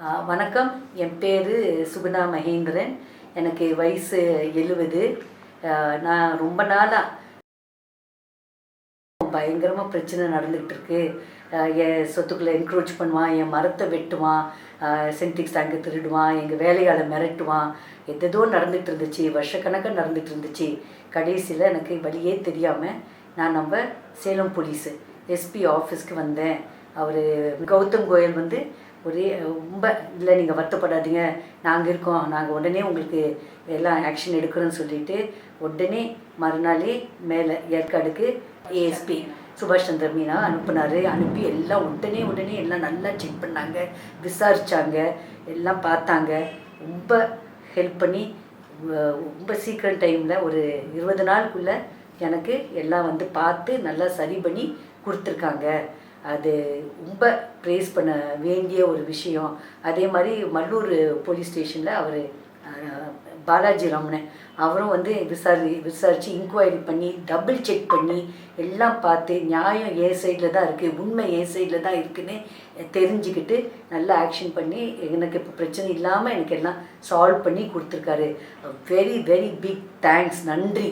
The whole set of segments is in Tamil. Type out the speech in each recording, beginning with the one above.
வணக்கம். என் பேர் சுகுணா மகேந்திரன். எனக்கு வயசு 70. நான் ரொம்ப நாளாக பயங்கரமாக பிரச்சனை நடந்துகிட்டு இருக்கு. என் சொத்துக்களை என்க்ரோச் பண்ணுவான், என் மரத்தை வெட்டுவான், சென்டிக்ஸ் டேங்கை திருடுவான், எங்கள் வேலையாளை மிரட்டுவான். எதோ நடந்துகிட்டு இருந்துச்சு, வருஷக்கணக்காக நடந்துகிட்டு இருந்துச்சு. கடைசியில் எனக்கு வழியே தெரியாமல் நான் நம்ம சேலம் போலீஸு எஸ்பி ஆஃபீஸ்க்கு வந்தேன். அவர் கௌதம் கோயல் வந்து ஒரே ரொம்ப இல்லை, நீங்கள் வருத்தப்படாதீங்க, நாங்கள் இருக்கோம், நாங்கள் உடனே உங்களுக்கு எல்லாம் ஆக்ஷன் எடுக்கிறோன்னு சொல்லிவிட்டு உடனே மறுநாளே மேலே ஏற்காடுக்கு ஏஎஸ்பி சுபாஷ் சந்திர மீனா அனுப்புனார். அனுப்பி எல்லாம் உடனே எல்லாம் நல்லா செக் பண்ணாங்க, விசாரித்தாங்க, எல்லாம் பார்த்தாங்க. ரொம்ப ஹெல்ப் பண்ணி ரொம்ப சீக்கிரம் டைமில் ஒரு 20 நாளுக்குள்ளே எனக்கு எல்லாம் வந்து பார்த்து நல்லா சரி பண்ணி கொடுத்துருக்காங்க. அது ரொம்ப ப்ரேஸ் பண்ண வேண்டிய ஒரு விஷயம். அதே மாதிரி மல்லூர் போலீஸ் ஸ்டேஷனில் அவர் பாலாஜி ரமணன் அவரும் வந்து விசாரித்து இன்கொயரி பண்ணி டபுள் செக் பண்ணி எல்லாம் பார்த்து நியாயம் ஏ சைடில் தான் இருக்குது, உண்மை ஏ சைடில் தான் இருக்குதுன்னு தெரிஞ்சுக்கிட்டு நல்லா ஆக்ஷன் பண்ணி எனக்கு இப்போ பிரச்சனை இல்லாமல் எனக்கு எல்லாம் சால்வ் பண்ணி கொடுத்துருக்காரு. வெரி வெரி பிக் தேங்க்ஸ், நன்றி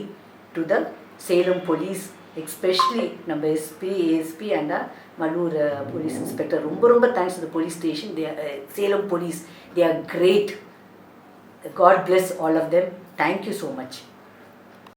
to the Salem police, especially நம்ம SP, ASP and Mallur police inspector. ரொம்ப thanks to the police station. Salem police, they are great. God bless all of them. Thank you so much.